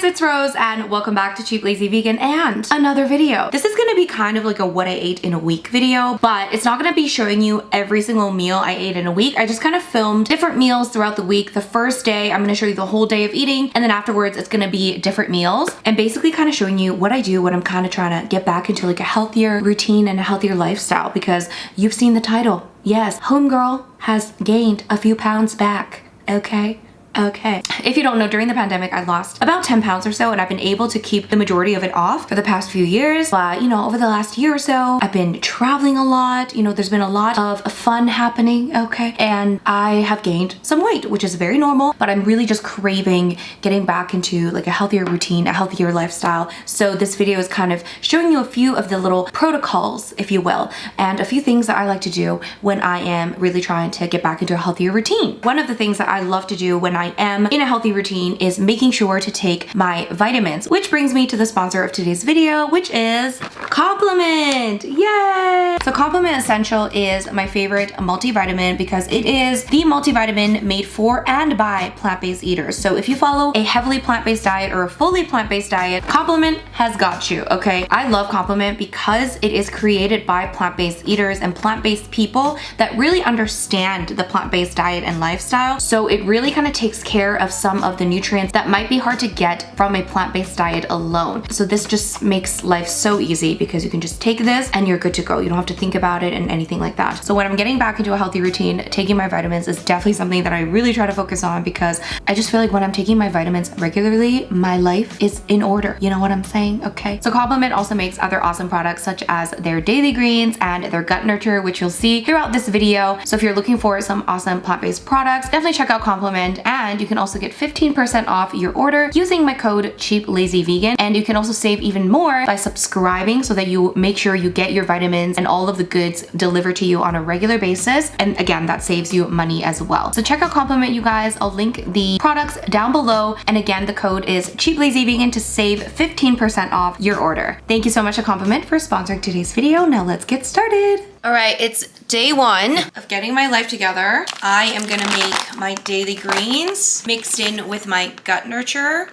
It's Rose and welcome back to Cheap Lazy Vegan and another video. This is gonna be kind of like a what I ate in a week video, but it's not gonna be showing you every single meal I ate in a week. I just kind of filmed different meals throughout the week. The first day, I'm gonna show you the whole day of eating, and then afterwards, it's gonna be different meals and basically kind of showing you what I do when I'm kind of trying to get back into like a healthier routine and a healthier lifestyle, because you've seen the title. Yes, homegirl has gained a few pounds back, okay? Okay. If you don't know, during the pandemic, I lost about 10 pounds or so, and I've been able to keep the majority of it off for the past few years. But, you know, over the last year or so, I've been traveling a lot. You know, there's been a lot of fun happening, okay? And I have gained some weight, which is very normal, but I'm really just craving getting back into like a healthier routine, a healthier lifestyle. So this video is kind of showing you a few of the little protocols, if you will, and a few things that I like to do when I am really trying to get back into a healthier routine. One of the things that I love to do when I am in a healthy routine is making sure to take my vitamins, which brings me to the sponsor of today's video, which is Complement. Yay! So Complement Essential is my favorite multivitamin because it is the multivitamin made for and by plant-based eaters. So if you follow a heavily plant-based diet or a fully plant-based diet, Complement has got you, okay? I love Complement because it is created by plant-based eaters and plant-based people that really understand the plant-based diet and lifestyle. So it really kind of takes care of some of the nutrients that might be hard to get from a plant-based diet alone. So this just makes life so easy because you can just take this and you're good to go. You don't have to think about it and anything like that. So when I'm getting back into a healthy routine, taking my vitamins is definitely something that I really try to focus on, because I just feel like when I'm taking my vitamins regularly, my life is in order. You know what I'm saying? Okay. So Complement also makes other awesome products such as their daily greens and their gut nurture, which you'll see throughout this video. So if you're looking for some awesome plant-based products, definitely check out Complement, and you can also get 15% off your order using my code CheapLazyVegan. And you can also save even more by subscribing so that you make sure you get your vitamins and all of the goods delivered to you on a regular basis. And again, that saves you money as well. So check out Complement, you guys. I'll link the products down below. And again, the code is CheapLazyVegan to save 15% off your order. Thank you so much to Complement for sponsoring today's video. Now let's get started. All right, it's day one of getting my life together. I am gonna make my daily greens mixed in with my gut nurture.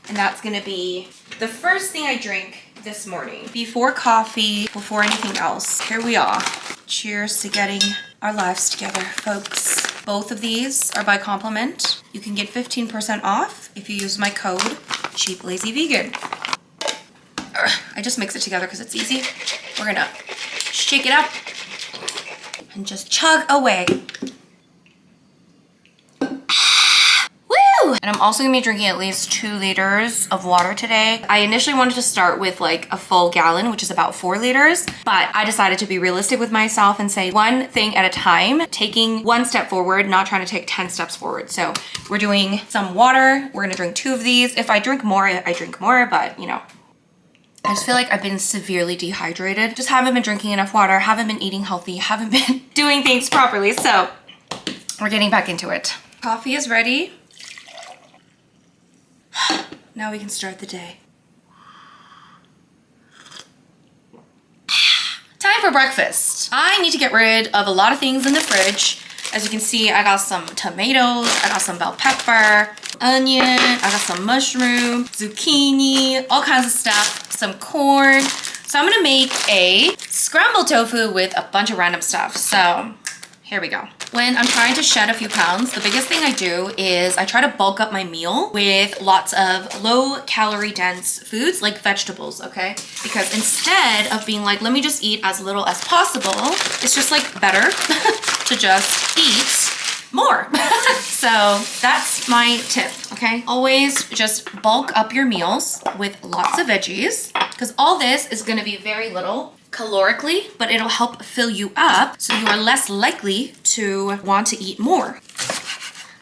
And that's gonna be the first thing I drink this morning. Before coffee, before anything else. Here we are. Cheers to getting our lives together, folks. Both of these are by Complement. You can get 15% off if you use my code CheapLazyVegan. I just mix it together because it's easy. We're gonna shake it up and just chug away. Woo! And I'm also gonna be drinking at least 2 liters of water today. I initially wanted to start with like a full gallon, which is about 4 liters, but I decided to be realistic with myself and say one thing at a time, taking one step forward, not trying to take 10 steps forward. So we're doing some water. We're gonna drink 2 of these. If I drink more, I drink more, but you know, I just feel like I've been severely dehydrated. Just haven't been drinking enough water, haven't been eating healthy, haven't been doing things properly. So we're getting back into it. Coffee is ready. Now we can start the day. Time for breakfast. I need to get rid of a lot of things in the fridge. As you can see, I got some tomatoes, I got some bell pepper, onion, I got some mushroom, zucchini, all kinds of stuff, some corn. So I'm gonna make a scrambled tofu with a bunch of random stuff. So here we go. When I'm trying to shed a few pounds, the biggest thing I do is I try to bulk up my meal with lots of low calorie dense foods like vegetables, okay? Because instead of being like, let me just eat as little as possible, it's just like better to just eat more. So that's my tip, okay? Always just bulk up your meals with lots of veggies, because all this is gonna be very little calorically, but it'll help fill you up so you are less likely to want to eat more.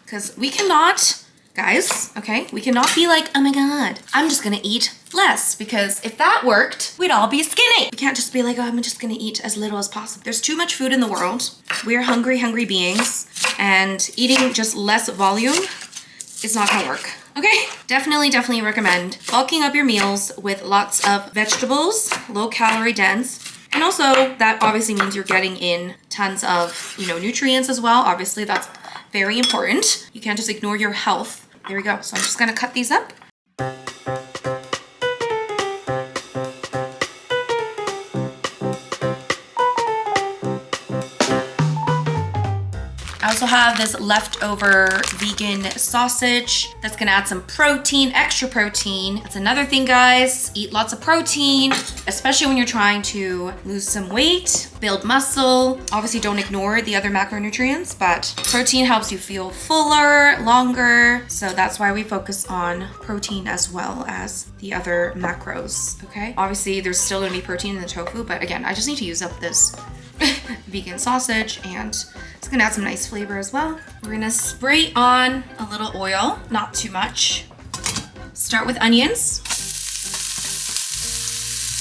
Because we cannot, guys, okay, we cannot be like, oh my God, I'm just gonna eat less, because if that worked, we'd all be skinny. We can't just be like, oh, I'm just gonna eat as little as possible. There's too much food in the world. We're hungry beings, and eating just less volume is not gonna work. Okay, definitely recommend bulking up your meals with lots of vegetables, low calorie dense, And also that obviously means you're getting in tons of, you know, nutrients as well. Obviously that's very important. You can't just ignore your health. There we go. So I'm just gonna cut these up. I also have this leftover vegan sausage that's gonna add some protein, extra protein. That's another thing, guys. Eat lots of protein, especially when you're trying to lose some weight, build muscle. Obviously don't ignore the other macronutrients, but protein helps you feel fuller, longer. So that's why we focus on protein as well as the other macros, okay? Obviously there's still gonna be protein in the tofu, but again, I just need to use up this vegan sausage, and it's gonna add some nice flavor as well. We're gonna spray on a little oil, not too much. Start with onions.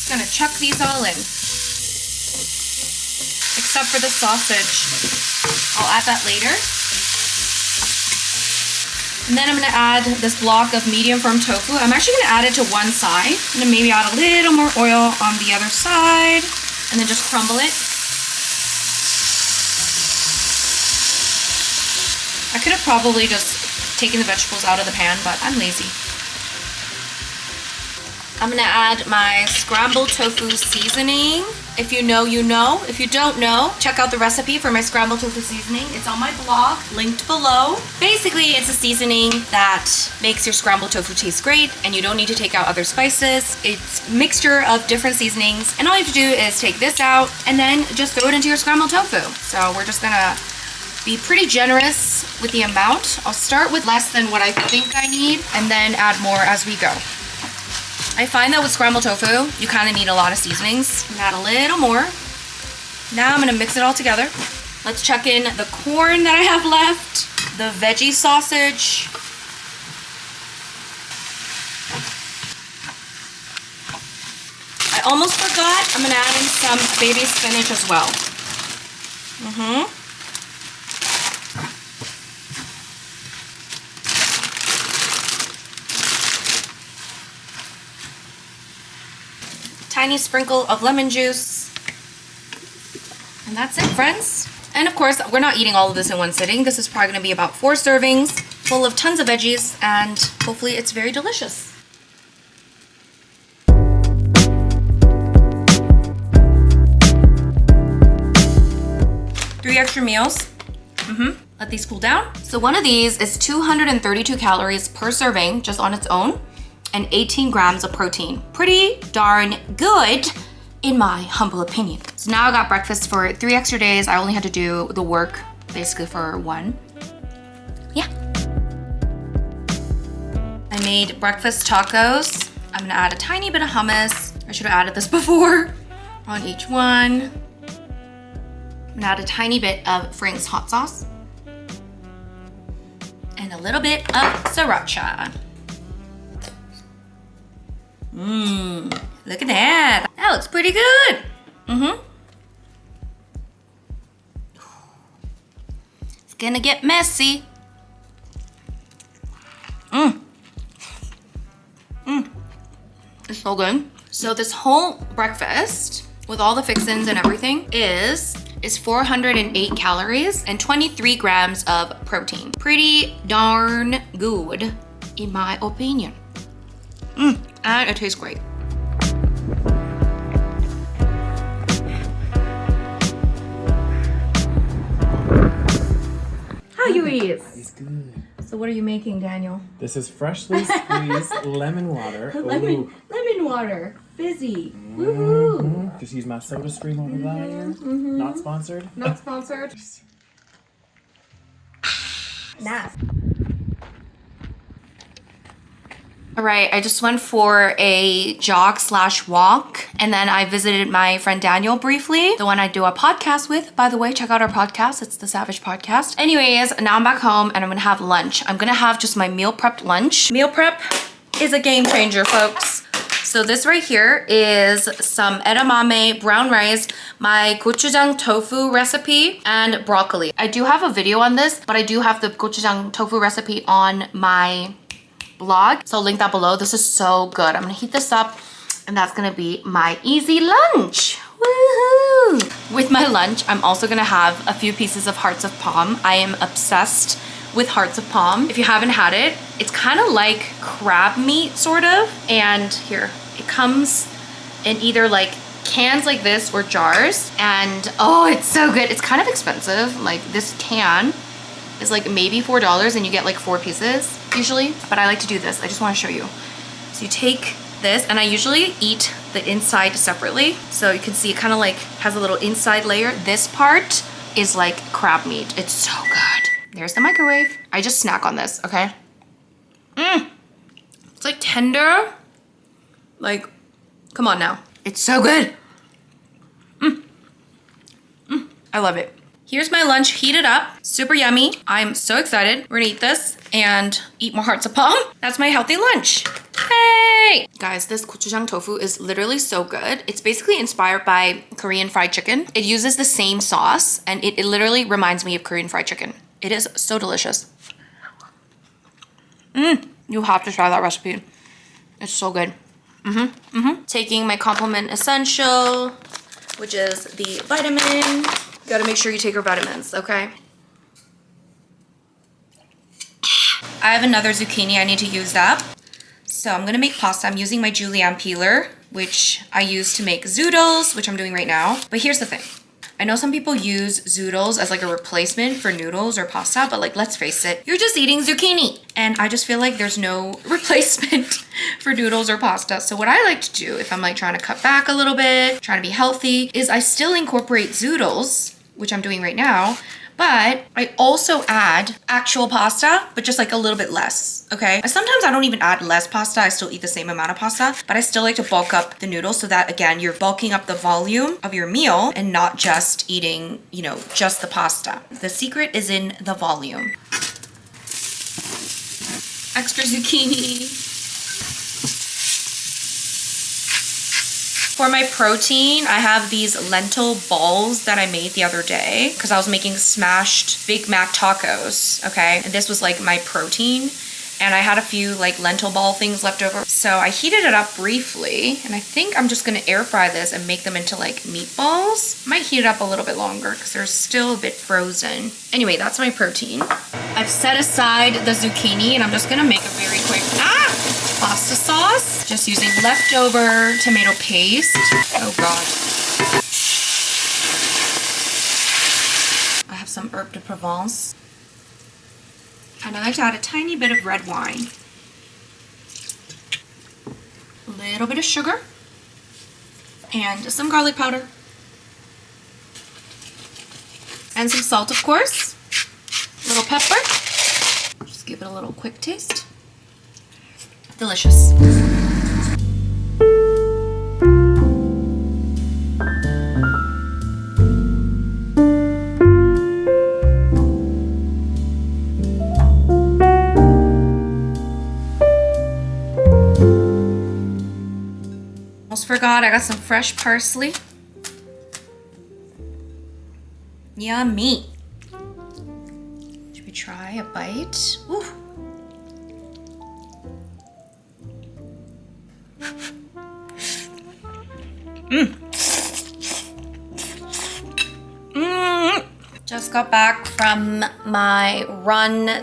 Gonna chuck these all in, except for the sausage. I'll add that later. And then I'm gonna add this block of medium firm tofu. I'm actually gonna add it to one side, and then maybe add a little more oil on the other side, and then just crumble it. I could have probably just taken the vegetables out of the pan, but I'm lazy. I'm gonna add my scrambled tofu seasoning. If you know, you know. If you don't know, check out the recipe for my scrambled tofu seasoning. It's on my blog, linked below. Basically, it's a seasoning that makes your scrambled tofu taste great, and you don't need to take out other spices. It's a mixture of different seasonings, and all you have to do is take this out and then just throw it into your scrambled tofu. So we're just gonna be pretty generous with the amount. I'll start with less than what I think I need and then add more as we go. I find that with scrambled tofu, you kind of need a lot of seasonings. And add a little more. Now I'm gonna mix it all together. Let's chuck in the corn that I have left, the veggie sausage, I almost forgot, I'm gonna add in some baby spinach as well. Tiny sprinkle of lemon juice. And that's it, friends. And of course, we're not eating all of this in one sitting. This is probably gonna be about 4 servings, full of tons of veggies, and hopefully it's very delicious. 3 extra meals. Let these cool down. So one of these is 232 calories per serving, just on its own, and 18 grams of protein. Pretty darn good, in my humble opinion. So now I got breakfast for 3 extra days. I only had to do the work basically for 1. Yeah. I made breakfast tacos. I'm gonna add a tiny bit of hummus. I should have added this before. On each one. I'm gonna add a tiny bit of Frank's hot sauce. And a little bit of sriracha. Look at that. That looks pretty good. It's gonna get messy. It's so good. So this whole breakfast with all the fixins and everything is 408 calories and 23 grams of protein. Pretty darn good, in my opinion. And it tastes great. How you eat? It's good. So what are you making, Daniel? This is freshly squeezed lemon water. Lemon water. Fizzy. Woohoo. Just use my soda stream over there. Not sponsored. Not sponsored. Nice. All right, I just went for a jog/walk, and then I visited my friend Daniel briefly, the one I do a podcast with. By the way, check out our podcast. It's the SaVeg podcast. Anyways, now I'm back home and I'm gonna have lunch. I'm gonna have just my meal prepped lunch. Meal prep is a game changer, folks. So this right here is some edamame brown rice, my gochujang tofu recipe, and broccoli. I do have a video on this, but I do have the gochujang tofu recipe on my blog, so I'll link that below. This is so good. I'm gonna heat this up, and that's gonna be my easy lunch. Woohoo! With my lunch, I'm also gonna have a few pieces of hearts of palm. I am obsessed with hearts of palm. If you haven't had it, it's kind of like crab meat, sort of. And here, it comes in either like cans like this or jars. And oh, it's so good. It's kind of expensive. Like this can is like maybe $4 and you get like 4 pieces usually. But I like to do this. I just want to show you. So you take this, and I usually eat the inside separately. So you can see it kind of like has a little inside layer. This part is like crab meat. It's so good. There's the microwave. I just snack on this, okay? It's like tender. Like, come on now. It's so good. I love it. Here's my lunch heated up, super yummy. I'm so excited. We're gonna eat this and eat more hearts of palm. That's my healthy lunch. Hey! Guys, this gochujang tofu is literally so good. It's basically inspired by Korean fried chicken. It uses the same sauce and it literally reminds me of Korean fried chicken. It is so delicious. You have to try that recipe. It's so good. Taking my complement essential, which is the vitamin. You gotta make sure you take your vitamins, okay? I have another zucchini, I need to use that. So I'm gonna make pasta. I'm using my julienne peeler, which I use to make zoodles, which I'm doing right now. But here's the thing. I know some people use zoodles as like a replacement for noodles or pasta, but like, let's face it, you're just eating zucchini. And I just feel like there's no replacement for noodles or pasta. So what I like to do if I'm like trying to cut back a little bit, trying to be healthy, is I still incorporate zoodles, which I'm doing right now, but I also add actual pasta, but just like a little bit less, okay? Sometimes I don't even add less pasta, I still eat the same amount of pasta, but I still like to bulk up the noodles so that, again, you're bulking up the volume of your meal and not just eating, you know, just the pasta. The secret is in the volume. Extra zucchini. For my protein, I have these lentil balls that I made the other day because I was making smashed Big Mac tacos, okay? And this was like my protein. And I had a few like lentil ball things left over. So I heated it up briefly and I think I'm just gonna air fry this and make them into like meatballs. Might heat it up a little bit longer because they're still a bit frozen. Anyway, that's my protein. I've set aside the zucchini and I'm just gonna make a very quick pasta sauce. Just using leftover tomato paste. Oh God. I have some herb de Provence. And I like to add a tiny bit of red wine. A little bit of sugar. And some garlic powder. And some salt, of course. A little pepper. Just give it a little quick taste. Delicious. Almost forgot, I got some fresh parsley. Yummy. Should we try a bite? Ooh. Just got back from my run/walk.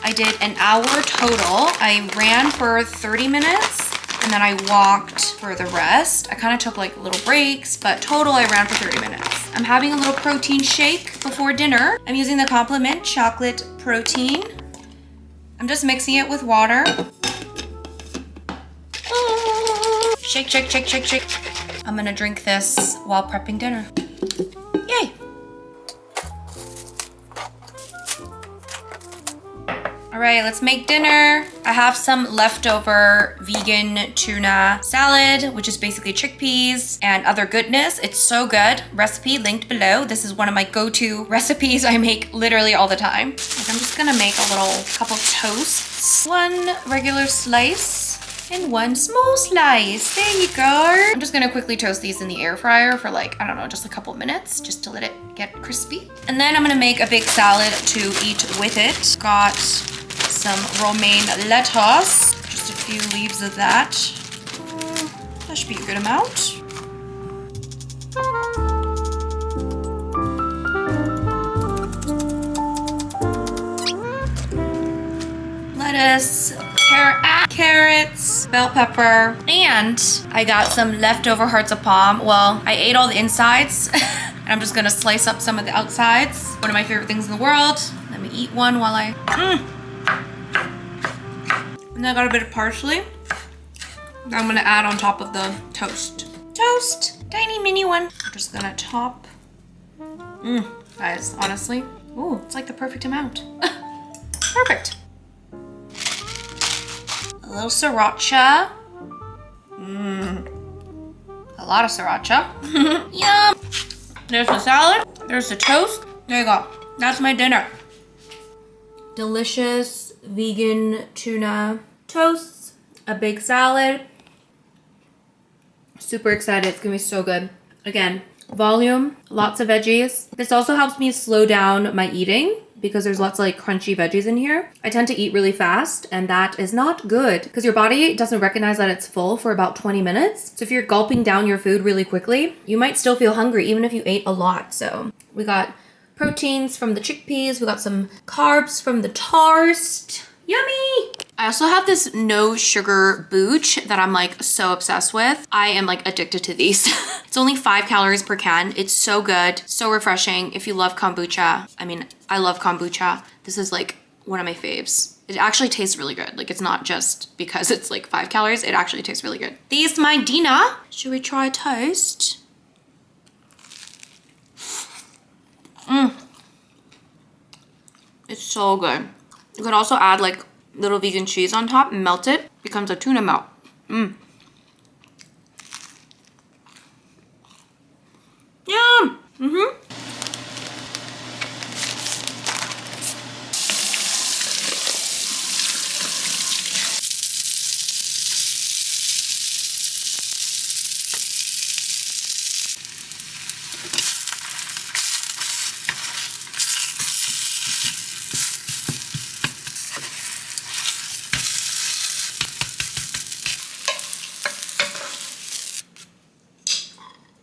I did an hour total. I ran for 30 minutes and then I walked for the rest. I kind of took like little breaks, but total I ran for 30 minutes. I'm having a little protein shake before dinner. I'm using the Complement chocolate protein. I'm just mixing it with water. Shake, shake, shake, shake, shake. I'm gonna drink this while prepping dinner. Yay! All right, let's make dinner. I have some leftover vegan tuna salad, which is basically chickpeas and other goodness. It's so good. Recipe linked below. This is one of my go-to recipes I make literally all the time. Like, I'm just gonna make a couple toasts. One regular slice. And one small slice. There you go. I'm just gonna quickly toast these in the air fryer for like, I don't know, just a couple minutes just to let it get crispy. And then I'm gonna make a big salad to eat with it. Got some romaine lettuce, just a few leaves of that. That should be a good amount. lettuce, carrots, bell pepper, and I got some leftover hearts of palm. Well, I ate all the insides and I'm just gonna slice up some of the outsides. One of my favorite things in the world. Let me eat one while I, And I got a bit of parsley that I'm gonna add on top of the toast. Tiny mini one. I'm just gonna top. Guys, honestly, ooh, it's like the perfect amount. Perfect. A little sriracha. A lot of sriracha. Yum. There's the salad. There's the toast. There you go. That's my dinner. Delicious vegan tuna toasts. A big salad. Super excited. It's gonna be so good. Again, volume, lots of veggies. This also helps me slow down my eating because there's lots of like crunchy veggies in here. I tend to eat really fast and that is not good because your body doesn't recognize that it's full for about 20 minutes. So if you're gulping down your food really quickly, you might still feel hungry even if you ate a lot. So we got proteins from the chickpeas. We got some carbs from the toast. Yummy! I also have this no sugar booch that I'm like so obsessed with. I am like addicted to these. It's only 5 calories per can. It's so good, so refreshing. If you love kombucha, I mean, I love kombucha. This is like one of my faves. It actually tastes really good. Like it's not just because it's like 5 calories, it actually tastes really good. These my dinner. Should we try toast? It's so good. You could also add like little vegan cheese on top, melt it, becomes a tuna melt. Yum!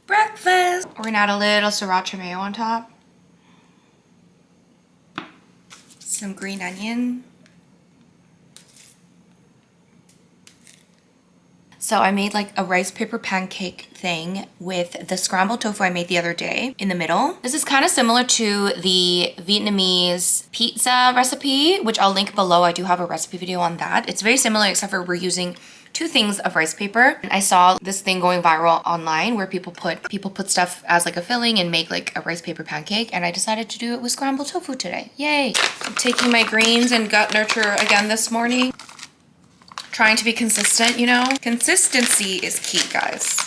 Breakfast. We're gonna add a little sriracha mayo on top. Some green onion. So I made like a rice paper pancake thing with the scrambled tofu I made the other day in the middle. This is kind of similar to the Vietnamese pizza recipe, which I'll link below. I do have a recipe video on that. It's very similar except for we're using 2 things of rice paper. And I saw this thing going viral online where people put stuff as like a filling and make like a rice paper pancake, and I decided to do it with scrambled tofu today. Yay! I'm taking my greens and gut nurture again this morning. Trying to be consistent, you know? Consistency is key, guys.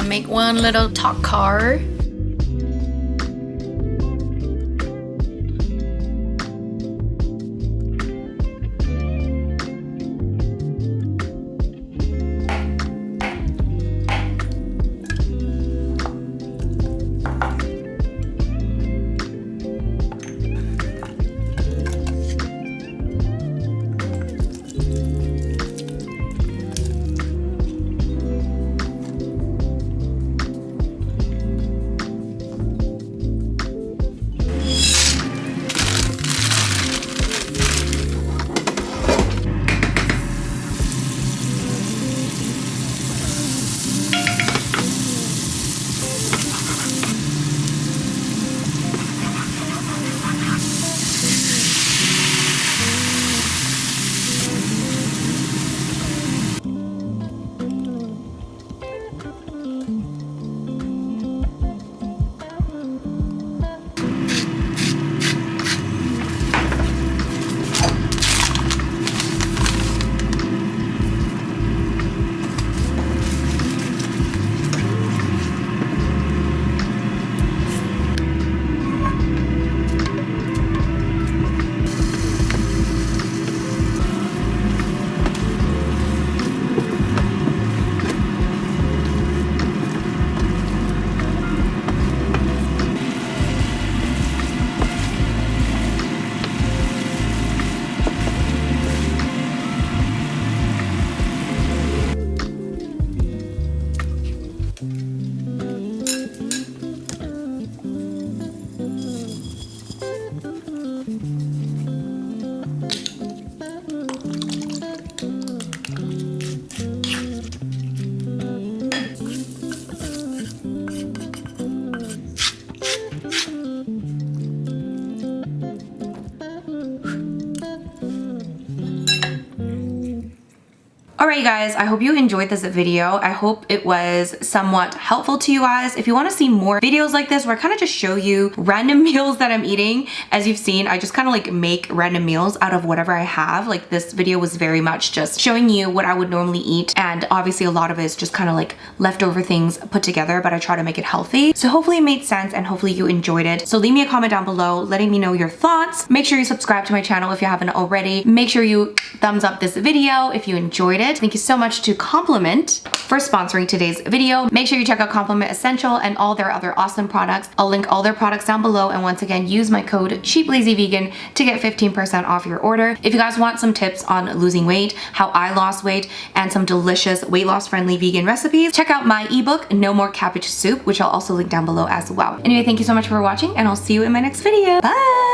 Make one little takar. Alright guys, I hope you enjoyed this video. I hope it was somewhat helpful to you guys. If you want to see more videos like this where I kind of just show you random meals that I'm eating, as you've seen, I just kind of like make random meals out of whatever I have. Like this video was very much just showing you what I would normally eat, and obviously a lot of it is just kind of like leftover things put together, but I try to make it healthy. So hopefully it made sense and hopefully you enjoyed it. So leave me a comment down below letting me know your thoughts. Make sure you subscribe to my channel if you haven't already. Make sure you thumbs up this video if you enjoyed it. Thank you so much to Compliment for sponsoring today's video. Make sure you check out Compliment Essential and all their other awesome products. I'll link all their products down below, and once again, use my code CheapLazyVegan to get 15% off your order. If you guys want some tips on losing weight, how I lost weight, and some delicious weight loss friendly vegan recipes, check out my ebook, No More Cabbage Soup, which I'll also link down below as well. Anyway, thank you so much for watching, and I'll see you in my next video. Bye!